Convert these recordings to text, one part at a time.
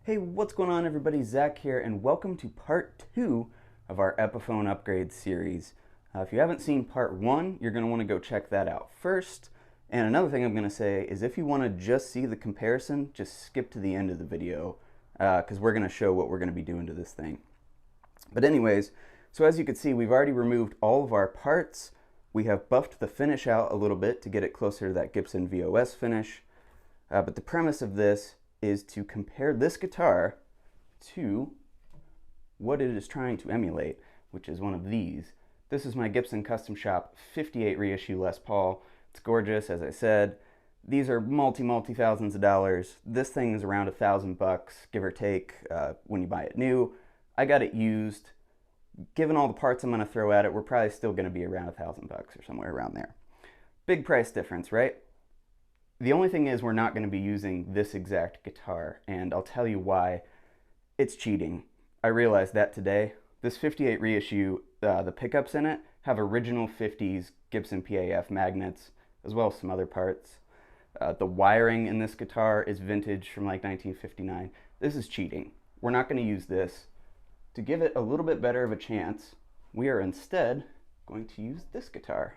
Hey, what's going on everybody? Zach here, and welcome to part 2 of our Epiphone upgrade series. If you haven't seen part 1, you're going to want to go check that out first. And another thing I'm going to say is if you want to just see the comparison, just skip to the end of the video, because we're going to show what we're going to be doing to this thing. But anyways, so as you can see, we've already removed all of our parts. We have buffed the finish out a little bit to get it closer to that Gibson VOS finish. But the premise of this is to compare this guitar to what it is trying to emulate, which is one of these. This is my Gibson Custom Shop 58 reissue Les Paul. It's gorgeous, as I said. These are multi thousands of dollars. This thing is around $1,000, give or take, when you buy it new. I got it used. Given all the parts I'm going to throw at it, we're probably still going to be around $1,000 or somewhere around there. Big price difference, right? The only thing is we're not going to be using this exact guitar, and I'll tell you why. It's cheating. I realized that today. This 58 reissue, the pickups in it have original 50s Gibson PAF magnets, as well as some other parts. The wiring in this guitar is vintage from like 1959. This is cheating. We're not going to use this. To give it a little bit better of a chance, we are instead going to use this guitar.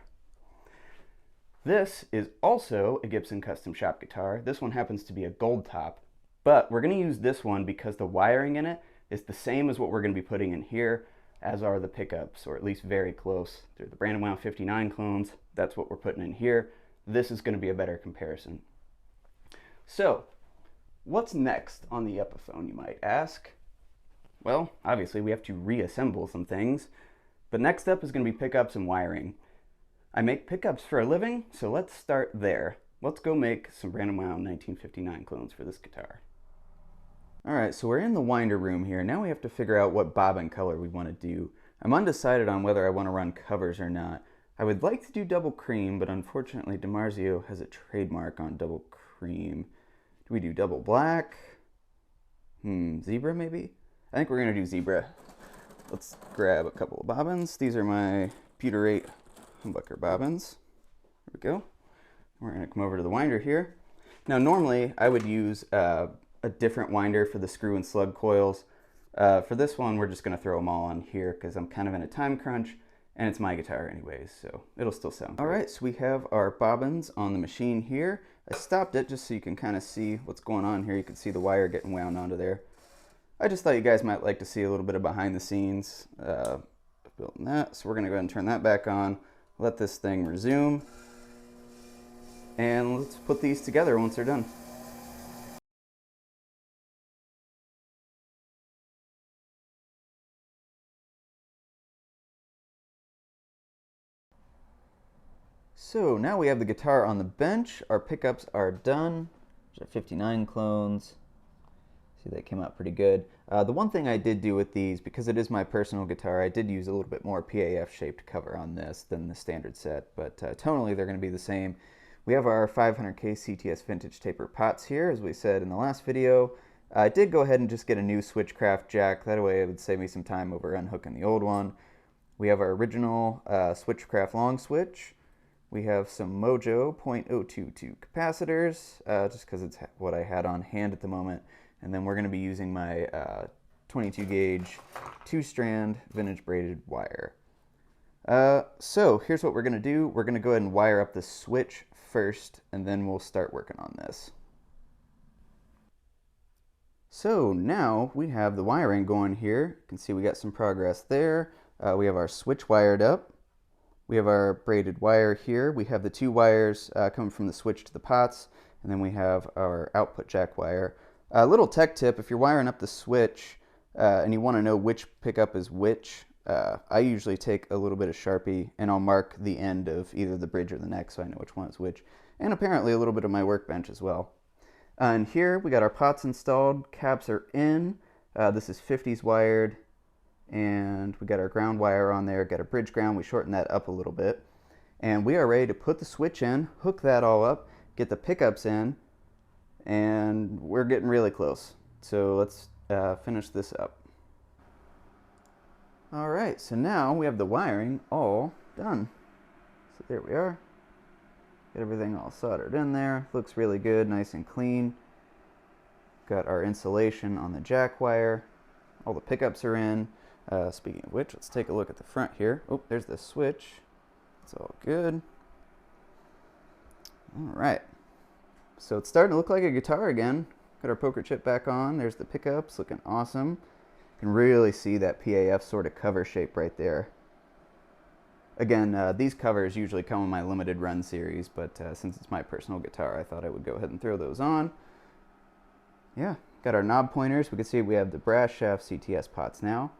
This is also a Gibson Custom Shop guitar. This one happens to be a gold top, but we're going to use this one because the wiring in it is the same as what we're going to be putting in here, as are the pickups, or at least very close. They're the Brandon Wow 59 clones. That's what we're putting in here. This is going to be a better comparison. So, what's next on the Epiphone, you might ask? Well, obviously we have to reassemble some things, but next up is going to be pickups and wiring. I make pickups for a living, so let's start there. Let's go make some Brandon Wow 1959 clones for this guitar. Alright, so we're in the winder room here. Now we have to figure out what bobbin color we want to do. I'm undecided on whether I want to run covers or not. I would like to do double cream, but unfortunately DiMarzio has a trademark on double cream. Do we do double black? Zebra maybe? I think we're going to do zebra. Let's grab a couple of bobbins. These are my Butyrate humbucker bobbins. There we go. We're going to come over to the winder here. Now normally I would use a different winder for the screw and slug coils. For this one we're just going to throw them all on here because I'm kind of in a time crunch and it's my guitar anyways, so it'll still sound good. Alright, so we have our bobbins on the machine here. I stopped it just so you can kind of see what's going on here. You can see the wire getting wound onto there. I just thought you guys might like to see a little bit of behind the scenes building that. So we're going to go ahead and turn that back on. Let this thing resume, and let's put these together once they're done. So now we have the guitar on the bench. Our pickups are done. There's our 59 clones. See, they came out pretty good. The one thing I did do with these, because it is my personal guitar, I did use a little bit more PAF shaped cover on this than the standard set, but tonally they're going to be the same. We have our 500K CTS vintage taper pots here, as we said in the last video. I did go ahead and just get a new Switchcraft jack, that way it would save me some time over unhooking the old one. We have our original Switchcraft long switch. We have some Mojo .022 capacitors, just because it's what I had on hand at the moment. And then we're going to be using my 22 gauge 2-strand vintage braided wire. So here's what we're going to do. We're going to go ahead and wire up the switch first, and then we'll start working on this. So now we have the wiring going here. You can see we got some progress there. We have our switch wired up. We have our braided wire here. We have the 2 wires coming from the switch to the pots, and then we have our output jack wire. A little tech tip, if you're wiring up the switch and you want to know which pickup is which, I usually take a little bit of Sharpie and I'll mark the end of either the bridge or the neck so I know which one is which. And apparently a little bit of my workbench as well. And here we got our pots installed, caps are in, this is 50s wired, and we got our ground wire on there, got a bridge ground, we shortened that up a little bit. And we are ready to put the switch in, hook that all up, get the pickups in, and we're getting really close. So let's finish this up. Alright, so now we have the wiring all done. So there we are. Get everything all soldered in there. Looks really good, nice and clean. got our insulation on the jack wire. All the pickups are in. Speaking of which, let's take a look at the front here. Oh, there's the switch. It's all good. All right. So it's starting to look like a guitar again. Got our poker chip back on. There's the pickups looking awesome. You can really see that PAF sort of cover shape right there. Again, these covers usually come in my limited run series, but since it's my personal guitar, I thought I would go ahead and throw those on. Yeah, got our knob pointers. We can see we have the brass shaft CTS pots now.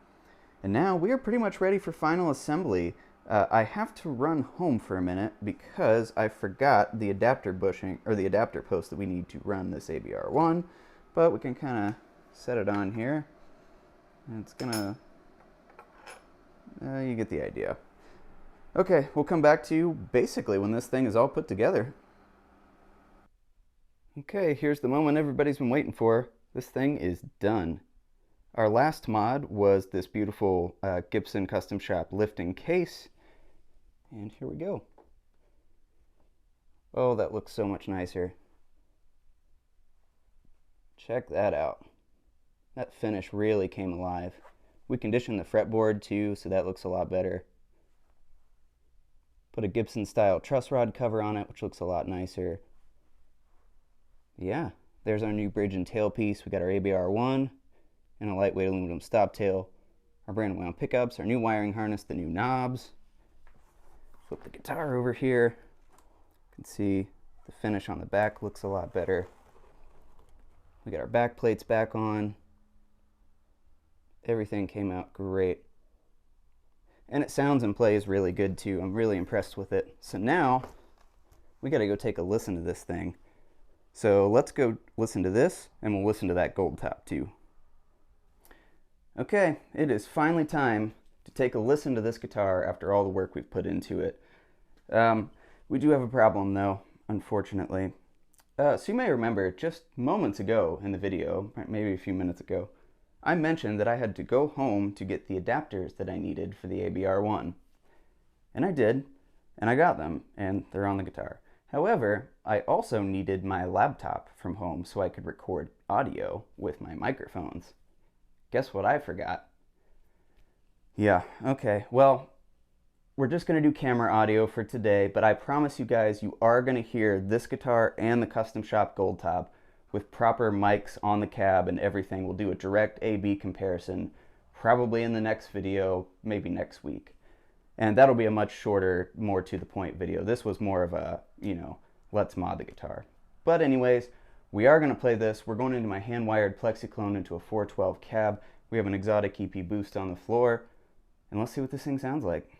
And now we are pretty much ready for final assembly. I have to run home for a minute because I forgot the adapter bushing, or the adapter post that we need to run this ABR1, but we can kind of set it on here. And it's gonna, you get the idea. Okay, we'll come back to you basically when this thing is all put together. Okay, here's the moment everybody's been waiting for. This thing is done. Our last mod was this beautiful Gibson Custom Shop lifting case. And here we go. Oh, that looks so much nicer. Check that out. That finish really came alive. We conditioned the fretboard too, so that looks a lot better. Put a Gibson style truss rod cover on it, which looks a lot nicer. Yeah, there's our new bridge and tailpiece. We got our ABR1 and a lightweight aluminum stop tail. Our brand wound pickups, our new wiring harness, the new knobs. Flip the guitar over here. You can see the finish on the back looks a lot better. We got our back plates back on. Everything came out great. And it sounds and plays really good too. I'm really impressed with it. So now we got to go take a listen to this thing. So let's go listen to this, and we'll listen to that gold top too. Okay, it is finally time to take a listen to this guitar after all the work we've put into it. We do have a problem though, unfortunately. So you may remember just moments ago in the video, maybe a few minutes ago, I mentioned that I had to go home to get the adapters that I needed for the ABR1. And I did, and I got them, and they're on the guitar. However, I also needed my laptop from home so I could record audio with my microphones. Guess what I forgot? Yeah, okay, well, we're just going to do camera audio for today, but I promise you guys you are going to hear this guitar and the Custom Shop Gold Top with proper mics on the cab and everything. We'll do a direct A-B comparison probably in the next video, maybe next week. And that'll be a much shorter, more to the point video. This was more of a, let's mod the guitar. But anyways, we are going to play this. We're going into my hand-wired Plexiclone into a 412 cab. We have an exotic EP boost on the floor. And let's see what this thing sounds like.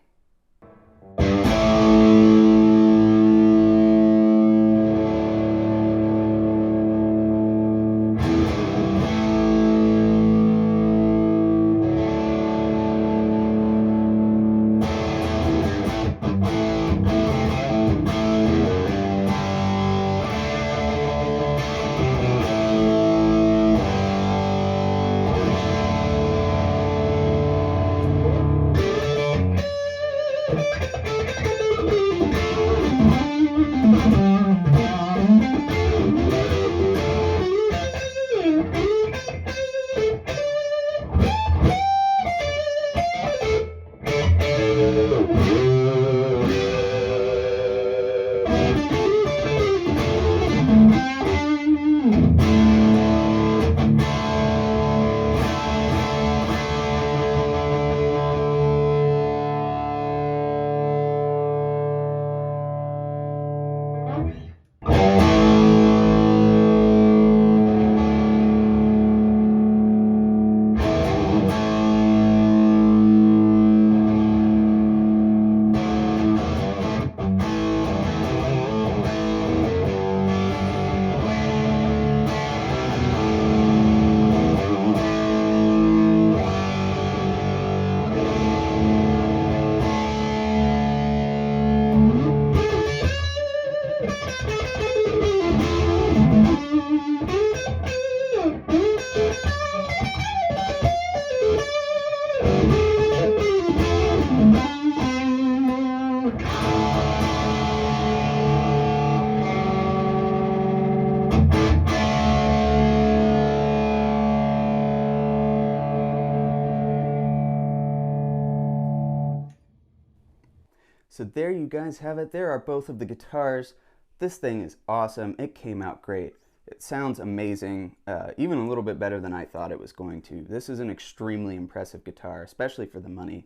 So there you guys have it. There are both of the guitars. This thing is awesome. It came out great. It sounds amazing, even a little bit better than I thought it was going to. This is an extremely impressive guitar, especially for the money.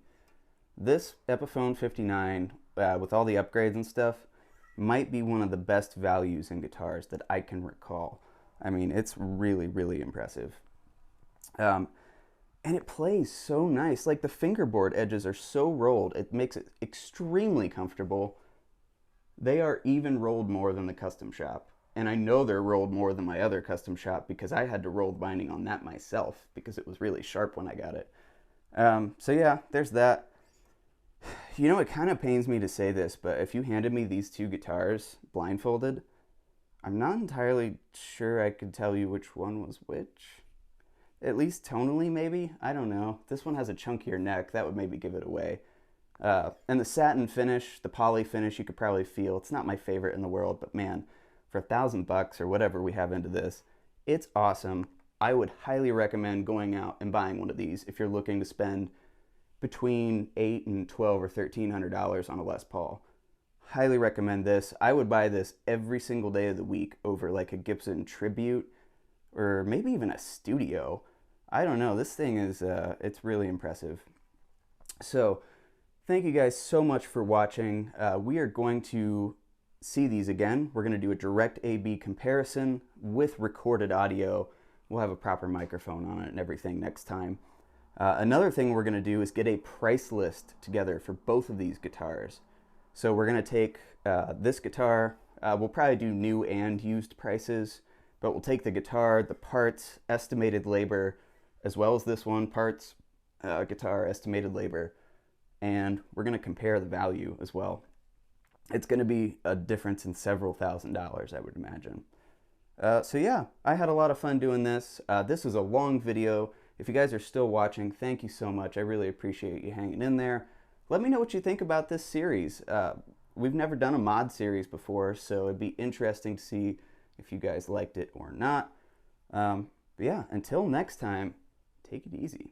This Epiphone 59, with all the upgrades and stuff, might be one of the best values in guitars that I can recall. I mean, it's really, really impressive. And it plays so nice. Like, the fingerboard edges are so rolled, it makes it extremely comfortable. They are even rolled more than the custom shop. And I know they're rolled more than my other custom shop because I had to roll the binding on that myself because it was really sharp when I got it. So yeah, there's that. You know, it kind of pains me to say this, but if you handed me these two guitars blindfolded, I'm not entirely sure I could tell you which one was which. At least tonally, maybe? I don't know. This one has a chunkier neck. That would maybe give it away. And the satin finish, the poly finish, you could probably feel. It's not my favorite in the world, but man, for $1,000 or whatever we have into this, it's awesome. I would highly recommend going out and buying one of these if you're looking to spend between $8 and $12 or $1,300 on a Les Paul. Highly recommend this. I would buy this every single day of the week over like a Gibson Tribute or maybe even a Studio. I don't know. This thing is, it's really impressive. So, thank you guys so much for watching. We are going to see these again. We're going to do a direct A/B comparison with recorded audio. We'll have a proper microphone on it and everything next time. Another thing we're going to do is get a price list together for both of these guitars. So we're going to take this guitar. We'll probably do new and used prices, but we'll take the guitar, the parts, estimated labor, as well as this one, parts, guitar, estimated labor, and we're going to compare the value as well. It's going to be a difference in several $1,000s, I would imagine. So yeah, I had a lot of fun doing this. This is a long video. If you guys are still watching, thank you so much. I really appreciate you hanging in there. Let me know what you think about this series. We've never done a mod series before, so it'd be interesting to see if you guys liked it or not. But yeah, until next time, take it easy.